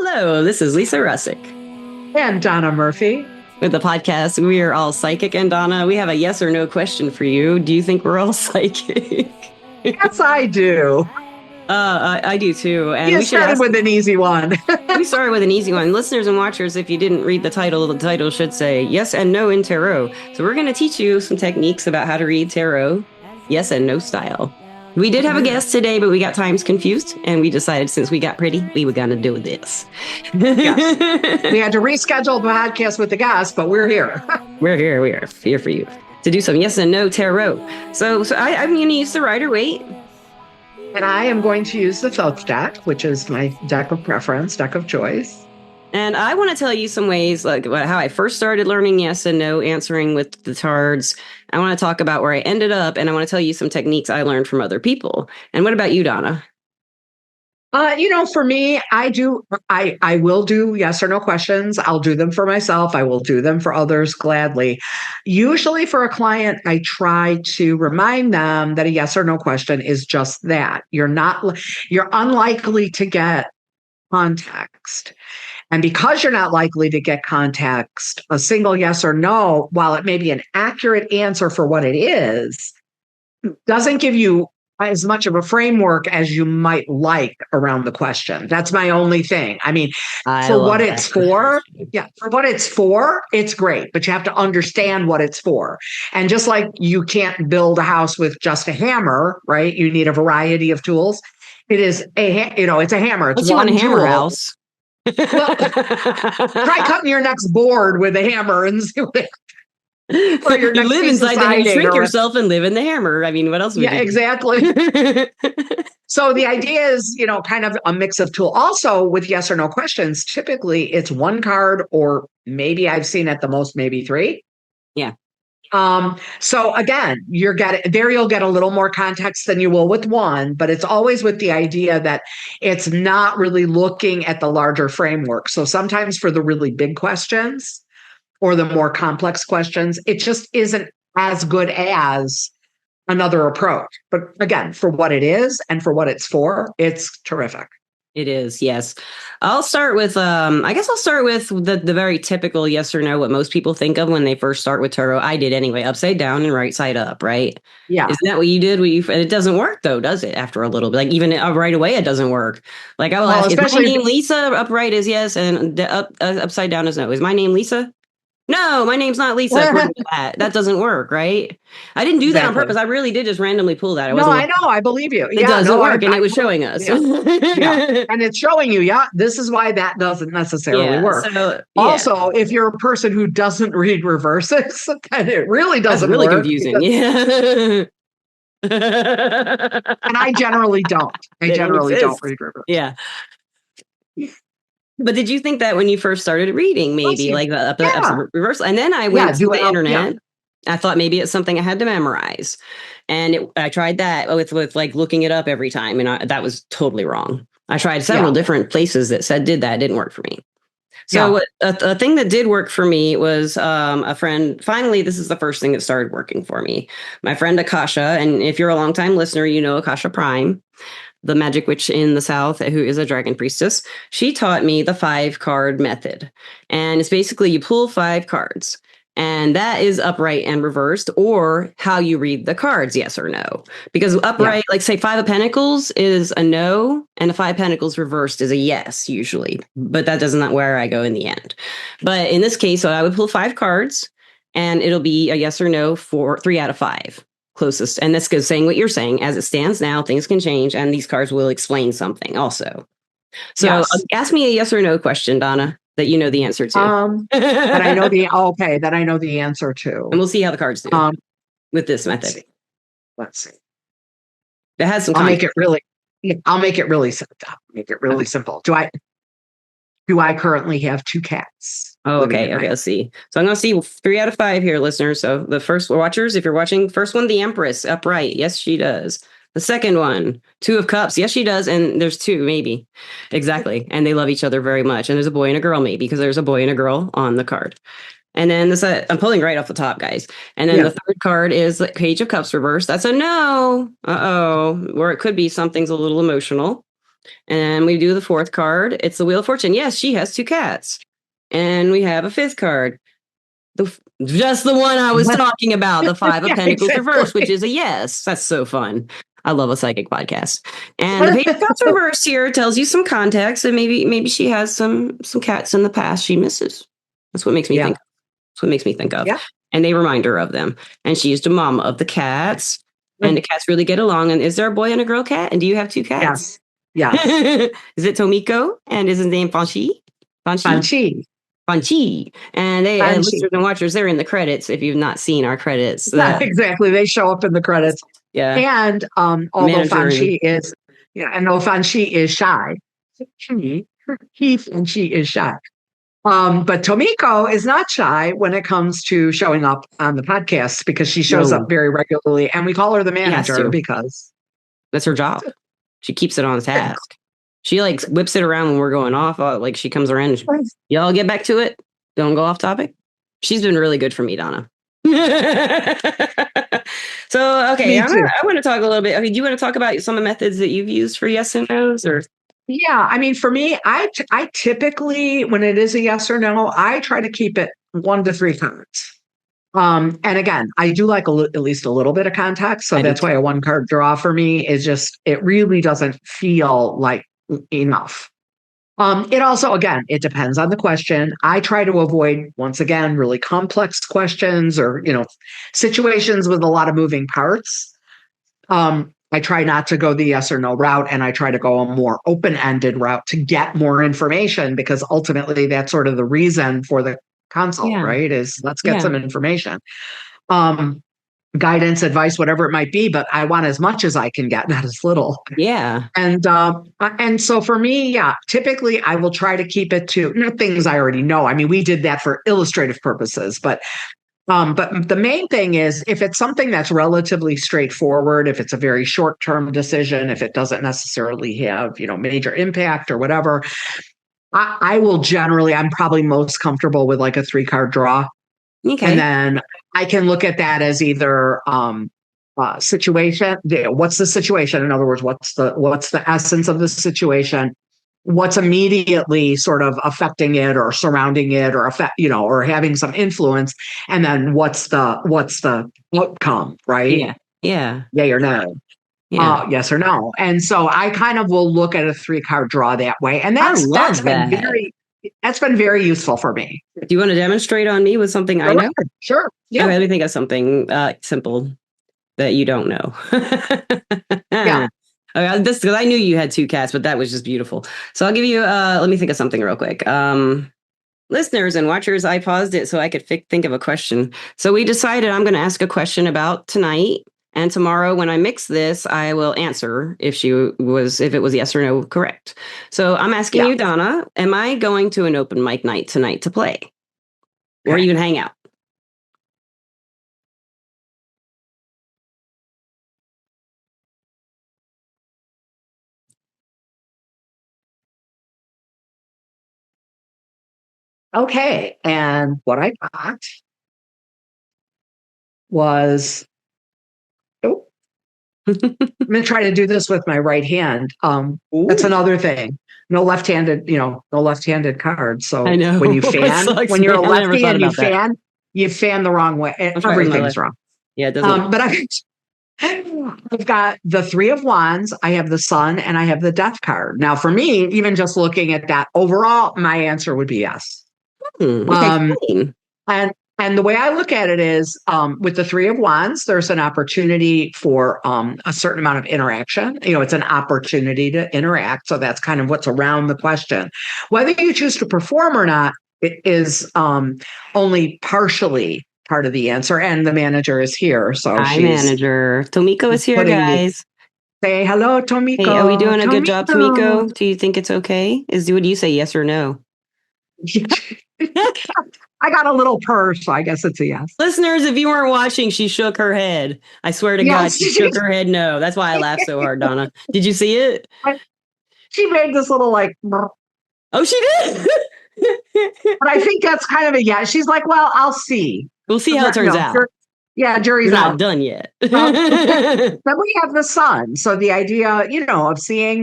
Hello, this is Lisa Rusczyk. And Donna Murphy. With the podcast, We Are All Psychic. And Donna, we have a yes or no question for you. Do you think we're all psychic? Yes, I do. I do too. And You we started with an easy one. We started with an easy one. Listeners and watchers, if you didn't read the title should say yes and no in tarot. So we're going to teach you some techniques about how to read tarot, yes and no style. We did have a guest today, but we got times confused, and we decided since we got pretty, we were going to do this. Yes. We had to reschedule the podcast with the guest, but we're here. We are here for you to do some yes and no tarot. So I'm going to use the Rider-Waite. And I am going to use the Thoth deck, which is my deck of preference, deck of choice. And I want to tell you some ways, like how I first started learning yes and no answering with the cards. I want to talk about where I ended up, and I want to tell you some techniques I learned from other people. And what about you, Donna? For me, I will do yes or no questions. I'll do them for myself. I will do them for others gladly. Usually for a client, I try to remind them that a yes or no question is just that. You're unlikely to get context. And because you're not likely to get context, a single yes or no, while it may be an accurate answer for what it is, doesn't give you as much of a framework as you might like around the question. That's my only thing. I mean, for what it's for, it's great, but you have to understand what it's for. And just like you can't build a house with just a hammer, right? You need a variety of tools. It is it's a hammer. It's one hammer house. Well, try cutting your next board with a hammer and see what you live inside the hammer, shrink yourself and live in the hammer. I mean, what else would you do? Exactly. So the idea is, kind of a mix of tool. Also, with yes or no questions, typically it's one card, or maybe I've seen at the most maybe three. Yeah. So again, you'll get a little more context than you will with one, but it's always with the idea that it's not really looking at the larger framework. So sometimes for the really big questions or the more complex questions, it just isn't as good as another approach. But again, for what it is and for what it's for, it's terrific. It is, yes. I'll start with, the very typical yes or no, what most people think of when they first start with tarot. I did anyway, upside down and right side up, right? Yeah. Isn't that what you did? And it doesn't work though, does it? After a little bit, like even right away, it doesn't work. Like I will ask, is my name Lisa? Upright is yes, and upside down is no. Is my name Lisa? No, my name's not Lisa. That doesn't work, right? I didn't do that on purpose. I really did just randomly pull that. I know. I believe you. It doesn't work, and it was showing us. Yeah. And it's showing you, this is why that doesn't necessarily work. So, also, if you're a person who doesn't read reverses, and it really doesn't work. That's really confusing. Yeah. And I generally don't. I generally don't read reverses. Yeah. But did you think that when you first started reading, maybe like the reversal? And then I went to the internet. I thought maybe it's something I had to memorize. And I tried that with like looking it up every time. And that was totally wrong. I tried several different places that did that. It didn't work for me. So a thing that did work for me was a friend. Finally, this is the first thing that started working for me. My friend Akasha. And if you're a longtime listener, you know Akasha Prime, the magic witch in the South, who is a dragon priestess. She taught me the 5-card method. And it's basically you pull 5 cards. And that is upright and reversed, or how you read the cards, yes or no. Because upright, like say 5 of Pentacles is a no, and the 5 Pentacles reversed is a yes, usually. But that doesn't where I go in the end. But in this case, so I would pull 5 cards, and it'll be a yes or no for 3 out of 5. Closest. And this goes saying what you're saying. As it stands now, things can change, and these cards will explain something also. So ask me a yes or no question, Donna, that you know the answer to. That I know the answer to. And we'll see how the cards do with this method. Let's see. It has some I'll make it really simple. Do I currently have 2 cats? Oh, okay. Let's see. So I'm going to see 3 out of 5 here, listeners. So the first watchers, if you're watching, first one, the Empress, upright. Yes, she does. The second one, 2 of Cups. Yes, she does. And there's 2, maybe. Exactly. And they love each other very much. And there's a boy and a girl, maybe, because there's a boy and a girl on the card. And then this, I'm pulling right off the top, guys. And then the third card is the Page of Cups reversed. That's a no. Or it could be something's a little emotional. And we do the fourth card. It's the Wheel of Fortune. Yes, she has 2 cats. And we have a fifth card. Just the one I was talking about, the 5 of Pentacles reversed, which is a yes. That's so fun. I love a psychic podcast. And the Page of Cups reversed here tells you some context, and maybe she has some cats in the past she misses. That's what makes me think. That's what makes me think of. Yeah. And they remind her of them. And she used a mom of the cats, and the cats really get along. And is there a boy and a girl cat? And do you have 2 cats? Yes. Is it Tomiko? And is his name Fanchi? Fanchi. And they, listeners and watchers, they're in the credits if you've not seen our credits. Exactly. They show up in the credits. Yeah. And although Fanchi is, Fanchi is shy, Fanchi is shy. But Tomiko is not shy when it comes to showing up on the podcast because she shows up very regularly. And we call her the manager because that's her job. She keeps it on task. She like whips it around when we're going off. Like she comes around and y'all get back to it. Don't go off topic. She's been really good for me, Donna. So, okay, I want to talk a little bit. I mean, do you want to talk about some of the methods that you've used for yes and no's? Or yeah, I mean, for me, I typically, when it is a yes or no, I try to keep it 1 to 3 cards. And again, I do like at least a little bit of context. So that's why a 1 card draw for me is just, it really doesn't feel like enough. It also, again, it depends on the question. I try to avoid, once again, really complex questions or, situations with a lot of moving parts. I try not to go the yes or no route, and I try to go a more open-ended route to get more information, because ultimately that's sort of the reason for the consult, right? Is let's get some information. Guidance, advice, whatever it might be, but I want as much as I can get, not as little. Yeah. And so for me, typically I will try to keep it to things I already know. I mean, we did that for illustrative purposes, but the main thing is if it's something that's relatively straightforward, if it's a very short-term decision, if it doesn't necessarily have, major impact or whatever, I will generally, I'm probably most comfortable with like a 3-card draw. Okay. And then I can look at that as either situation. What's the situation? In other words, what's the essence of the situation? What's immediately sort of affecting it or surrounding it or or having some influence? And then what's the outcome, right? Yeah. Yay or no. Yeah. Yes or no. And so I kind of will look at a 3-card draw that way. And that's been very useful for me. Do you want to demonstrate on me with something I know? Sure. Yeah. Okay, let me think of something simple that you don't know. Yeah. This because I knew you had 2 cats, but that was just beautiful. So I'll give you. Let me think of something real quick. Listeners and watchers, I paused it so I could think of a question. So we decided I'm going to ask a question about tonight. And tomorrow when I mix this, I will answer if it was yes or no correct. So I'm asking you, Donna, am I going to an open mic night tonight to play? Or even hang out? Okay. And what I got was, I'm going to try to do this with my right hand. That's another thing. No left-handed cards. So I know. When you fan, when you're a lefty and you fan the wrong way. Everything's wrong. Yeah, it doesn't. But I've got the 3 of Wands, I have the Sun, and I have the Death card. Now, for me, even just looking at that overall, my answer would be yes. Okay. And the way I look at it is with the 3 of Wands, there's an opportunity for a certain amount of interaction. It's an opportunity to interact. So that's kind of what's around the question. Whether you choose to perform or not, it is only partially part of the answer. And the manager is here. So hi, manager. Tomiko is here, guys. Say hello, Tomiko. Hey, are we doing a good job, Tomiko? Do you think it's okay? Would you say yes or no? I got a little purr, so I guess it's a yes. Listeners, if you weren't watching, she shook her head. I swear to God, she shook her head no. That's why I laughed so hard, Donna. Did you see it? She made this little like... Oh, she did? But I think that's kind of a yes. She's like, well, I'll see. We'll see how it turns out. Yeah, jury's You're out. not done yet. Then we have the sun. So the idea, of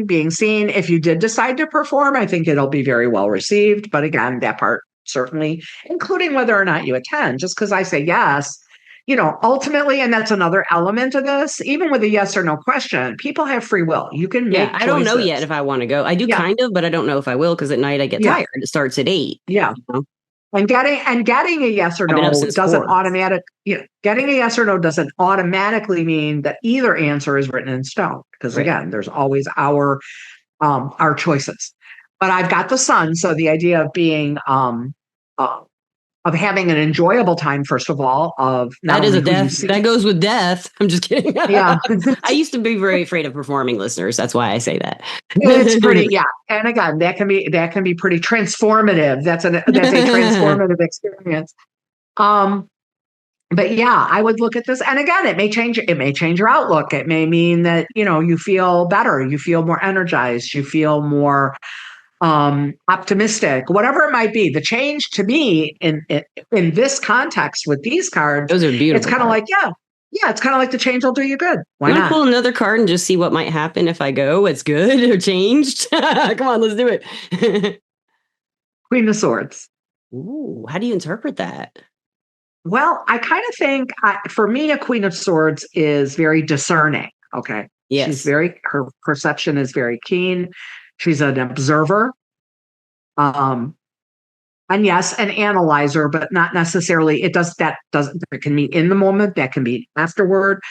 being seen, if you did decide to perform, I think it'll be very well received. But again, that part certainly, including whether or not you attend, just because I say yes, ultimately, and that's another element of this, even with a yes or no question, people have free will. You can make choices. I don't know yet if I want to go. I do kind of, but I don't know if I will, because at night I get tired. It starts at 8. Yeah. And getting a yes or no getting a yes or no doesn't automatically mean that either answer is written in stone. Because again, there's always our choices. But I've got the sun, so the idea of being of having an enjoyable time, first of all, that is a death. That goes with death. I'm just kidding. Yeah. I used to be very afraid of performing, listeners. That's why I say that. It's pretty, and again, that can be pretty transformative. That's a transformative experience. But yeah, I would look at this, and again, it may change your outlook. It may mean that you feel better, you feel more energized, you feel more optimistic, whatever it might be. The change to me in this context with these cards, those are beautiful. It's kind of like, it's kind of like the change will do you good. Why not pull another card and just see what might happen if I go? It's good or changed. Come on, let's do it. Queen of Swords. Ooh, how do you interpret that? Well, I kind of think, for me, a Queen of Swords is very discerning. Okay. Yes. Her perception is very keen. She's an observer. And yes, an analyzer, but not necessarily. It can be in the moment, that can be afterward.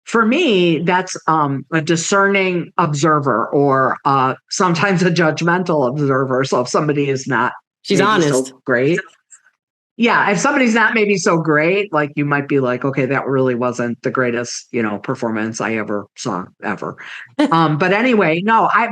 For me, that's a discerning observer, or sometimes a judgmental observer. So if somebody is not, she's honest, so great. Yeah, if somebody's not maybe so great, like you might be like, okay, that really wasn't the greatest, performance I ever saw ever. But anyway,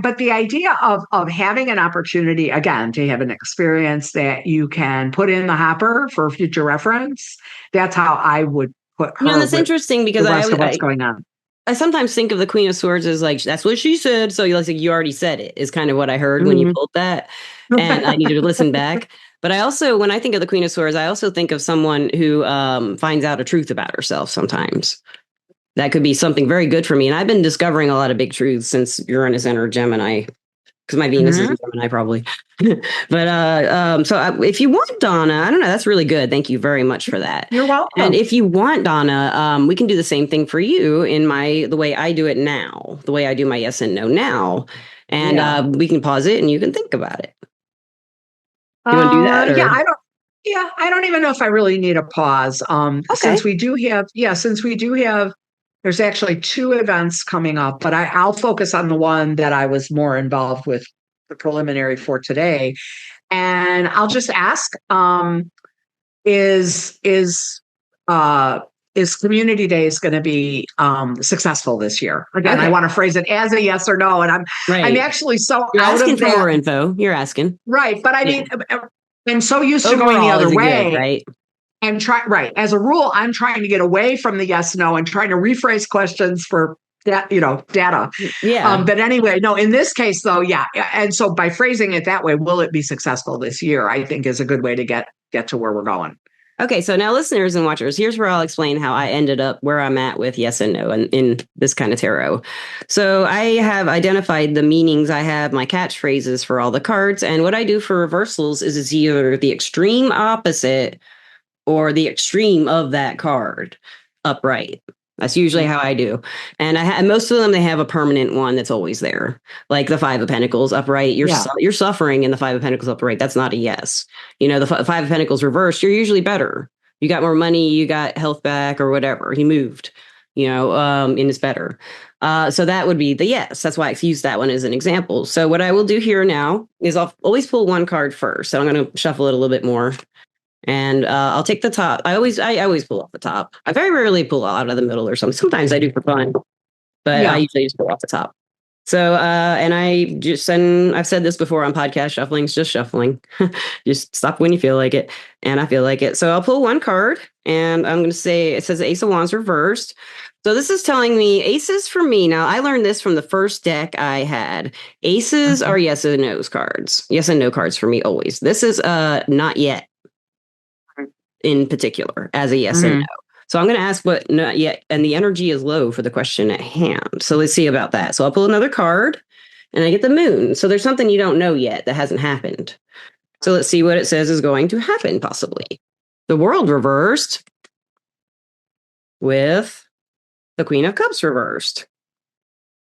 but the idea of having an opportunity, again, to have an experience that you can put in the hopper for future reference, that's how I would put her. That's interesting, because what's going on. I sometimes think of the Queen of Swords as like, that's what she said. So you already said it, is kind of what I heard when you pulled that. And I needed to listen back. But I also, when I think of the Queen of Swords, I also think of someone who finds out a truth about herself sometimes. That could be something very good for me. And I've been discovering a lot of big truths since Uranus entered Gemini, because my Venus is in Gemini probably. But so if you want, Donna, I don't know, that's really good. Thank you very much for that. You're welcome. And if you want, Donna, we can do the same thing for you in the way I do it now, the way I do my yes and no now. And we can pause it and you can think about it. You want to do that? Or? I don't even know if I really need a pause. Since we do have, there's actually 2 events coming up, but I'll focus on the one that I was more involved with, the preliminary for today. And I'll just ask, is Community Days going to be successful this year? Again, I want to phrase it as a yes or no, and I'm actually so You're out asking of for more info. You're asking, right? But I mean, I'm so used to going the other way, right? And as a rule, I'm trying to get away from the yes no and trying to rephrase questions for that, data. Yeah. But anyway, no. In this case, though, and so by phrasing it that way, will it be successful this year? I think is a good way to get to where we're going. Okay, so now listeners and watchers, here's where I'll explain how I ended up where I'm at with yes and no in this kind of tarot. So I have identified the meanings. I have my catchphrases for all the cards. And what I do for reversals is it's either the extreme opposite or the extreme of that card upright. That's usually how I do. And most of them, they have a permanent one that's always there. Like the 5 of Pentacles upright. You're suffering in the 5 of Pentacles upright. That's not a yes. The 5 of Pentacles reversed, you're usually better. You got more money, you got health back or whatever. He moved, and it's better. So that would be the yes. That's why I used that one as an example. So what I will do here now is I'll always pull one card first. So I'm going to shuffle it a little bit more. And I'll take the top. I always pull off the top. I very rarely pull out of the middle or something. Sometimes I do for fun, but I usually just pull off the top. So, and I've said this before on podcast, shuffling is just shuffling. Just stop when you feel like it. And I feel like it. So I'll pull one card and I'm going to say, it says Ace of Wands reversed. So this is telling me aces for me. Now, I learned this from the first deck I had. Aces are yes and no cards. Yes and no cards for me always. This is not yet in particular as a yes and no. So I'm going to ask what not yet, and the energy is low for the question at hand. So let's see about that. So I'll pull another card, and I get the moon. So there's something you don't know yet that hasn't happened. So let's see what it says is going to happen, possibly. The world reversed with the Queen of Cups reversed.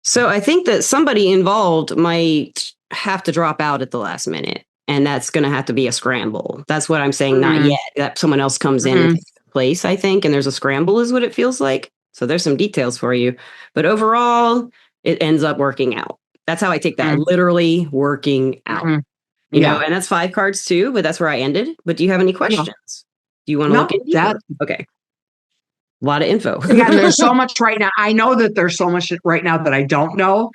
So I think that somebody involved might have to drop out at the last minute, and that's going to have to be a scramble. That's what I'm saying. Not yet. That someone else comes in and takes place, I think, and there's a scramble is what it feels like. So there's some details for you. But overall, it ends up working out. That's how I take that. Literally working out. You know, and that's 5 cards too, but that's where I ended. But do you have any questions? Do you want to look at that? Okay. A lot of info. Again, there's so much right now. I know that there's so much right now that I don't know.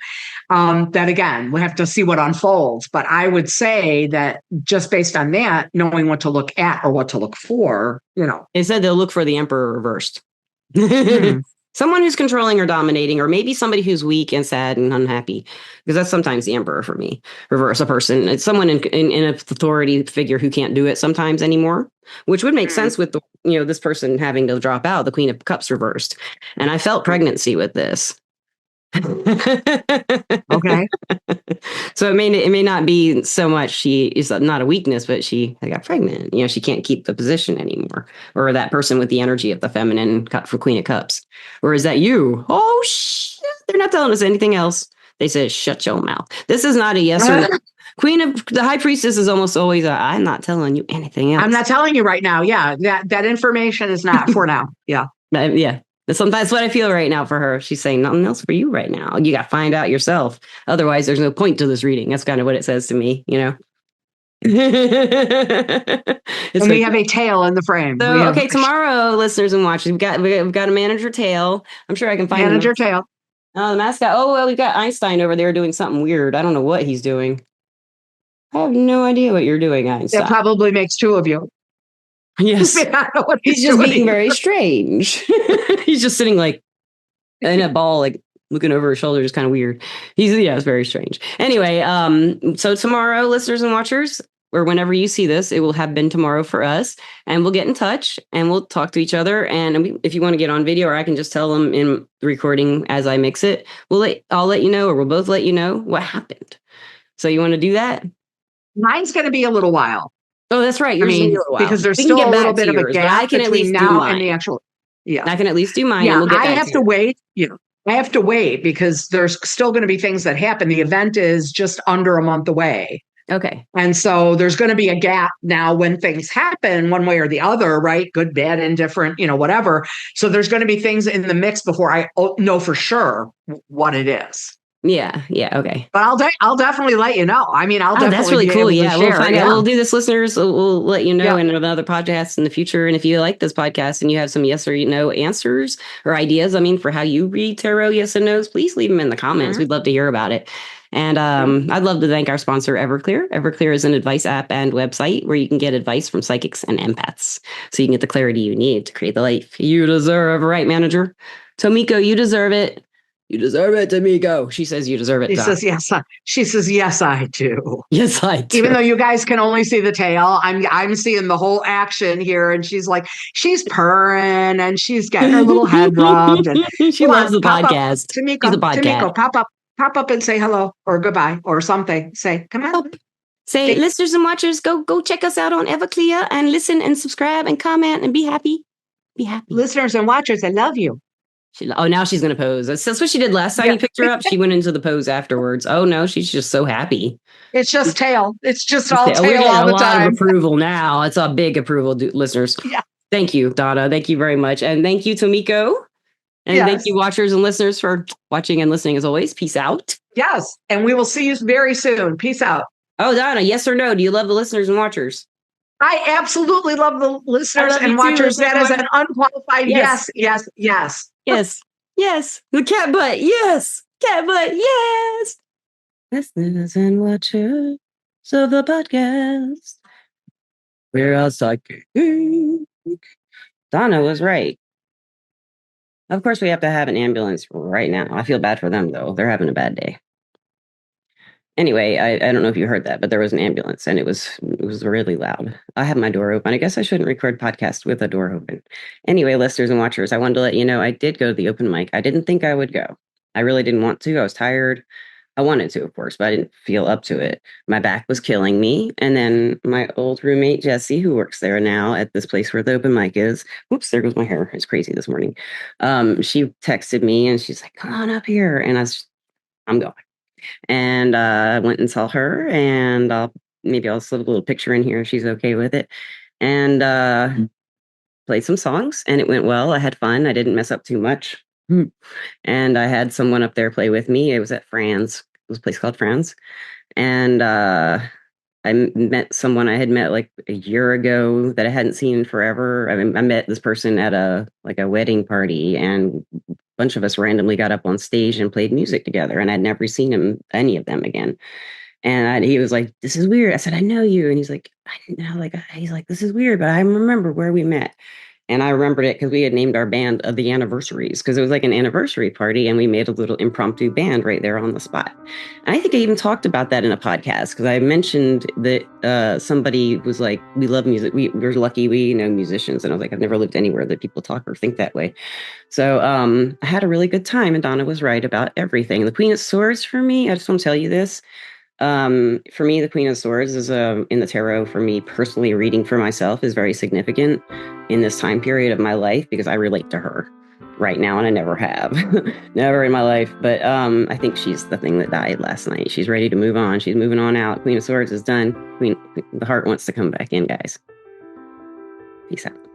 That again, we have to see what unfolds. But I would say that just based on that, knowing what to look at or what to look for, you know. It said they'll look for the Emperor reversed. Someone who's controlling or dominating, or maybe somebody who's weak and sad and unhappy, because that's sometimes the Emperor for me. Reverse a person. It's someone in an authority figure who can't do it sometimes anymore, which would make sense with the, you know, this person having to drop out, the Queen of Cups reversed. And I felt pregnancy with this. Okay. So it may not be so much she is not a weakness, but she got pregnant. You know, she can't keep the position anymore. Or that person with the energy of the feminine for Queen of Cups. Or is that you? Oh, shit. They're not telling us anything else. They said, shut your mouth. This is not a yes or no. Queen of the High Priestess is almost always I'm not telling you anything else. I'm not telling you right now. Yeah. That information is not for now. Yeah. Yeah. That's what I feel right now for her. She's saying nothing else for you right now. You got to find out yourself. Otherwise, there's no point to this reading. That's kind of what it says to me, you know. And we have a tail in the frame. So, okay, tomorrow, listeners and watchers, we've got a manager tail. I'm sure I can find manager tail. Oh, the mascot. Oh, well, we've got Einstein over there doing something weird. I don't know what he's doing. I have no idea what you're doing, Einstein. That probably makes 2 of you. Yes. He's just being very strange. He's just sitting like in a ball, like looking over his shoulder, just kind of weird. It's very strange. Anyway, so tomorrow, listeners and watchers, or whenever you see this, it will have been tomorrow for us, and we'll get in touch and we'll talk to each other. And if you want to get on video, or I can just tell them in the recording as I mix it, I'll let you know, or we'll both let you know what happened. So you want to do that? Mine's going to be a little while. Oh, that's right. Because there's still a little bit of a gap between now and the actual. Yeah, I can at least do mine. Yeah, I have to wait. You know, I have to wait because there's still going to be things that happen. The event is just under a month away. Okay. And so there's going to be a gap now when things happen one way or the other, right? Good, bad, indifferent, you know, whatever. So there's going to be things in the mix before I know for sure what it is. Yeah. Okay. But I'll definitely let you know. I mean, that's really cool. Yeah, we'll find out. We'll do this, listeners. We'll let you know in another podcast in the future. And if you like this podcast and you have some yes or no answers or ideas, for how you read tarot, yes and no's, please leave them in the comments. We'd love to hear about it. And I'd love to thank our sponsor, Everclear. Everclear is an advice app and website where you can get advice from psychics and empaths, so you can get the clarity you need to create the life you deserve. Right, manager? Tomiko, you deserve it. You deserve it, Tomiko. She says you deserve it. She says, yes, I do. Yes, I do. Even though you guys can only see the tail, I'm seeing the whole action here. And she's purring and she's getting her little head rubbed. And she loves the podcast. Tomiko, pop up and say hello or goodbye or something. Say, come on. Say, listeners and watchers, go check us out on Everclear and listen and subscribe and comment and be happy. Be happy. Listeners and watchers, I love you. Now she's going to pose. That's what she did last time you picked her up. She went into the pose afterwards. Oh, no, she's just so happy. It's just tail. It's just all tail. We're getting all the a time. lot of approval now. It's a big approval, listeners. Yeah. Thank you, Donna. Thank you very much. And thank you, Tomiko. And thank you, watchers and listeners, for watching and listening as always. Peace out. Yes. And we will see you very soon. Peace out. Oh, Donna, yes or no? Do you love the listeners and watchers? I absolutely love the listeners and watchers. That is an unqualified yes. Yes. The cat butt. Yes. Cat butt. Yes. Listeners and watchers of the podcast. We're all psychic. Donna was right. Of course, we have to have an ambulance right now. I feel bad for them, though. They're having a bad day. Anyway, I don't know if you heard that, but there was an ambulance and it was really loud. I have my door open. I guess I shouldn't record podcasts with a door open. Anyway, listeners and watchers, I wanted to let you know I did go to the open mic. I didn't think I would go. I really didn't want to. I was tired. I wanted to, of course, but I didn't feel up to it. My back was killing me. And then my old roommate, Jesse, who works there now at this place where the open mic is. Oops, there goes my hair. It's crazy this morning. She texted me and she's like, come on up here. And I'm going. And I went and saw her, and I'll slip a little picture in here if she's okay with it. And played some songs, and it went well. I had fun. I didn't mess up too much. And I had someone up there play with me. It was at Fran's. It was a place called Fran's. And I met someone I had met like a year ago that I hadn't seen in forever. I met this person at a wedding party, and a bunch of us randomly got up on stage and played music together. And I'd never seen any of them again. And he was like, "This is weird." I said, "I know you," and he's like, "I know." He's like, "This is weird, but I remember where we met." And I remembered it because we had named our band of the Anniversaries, because it was like an anniversary party, and we made a little impromptu band right there on the spot. And I think I even talked about that in a podcast, because I mentioned that somebody was like, "We love music. We're lucky we know musicians." And I was like, "I've never lived anywhere that people talk or think that way." So I had a really good time, and Donna was right about everything. The Queen of Swords for me, I just want to tell you this. For me, the Queen of Swords is in the tarot. For me personally, reading for myself is very significant in this time period of my life, because I relate to her right now, and I never have, never in my life. But I think she's the thing that died last night. She's ready to move on. She's moving on out. Queen of Swords is done. The heart wants to come back in, guys. Peace out.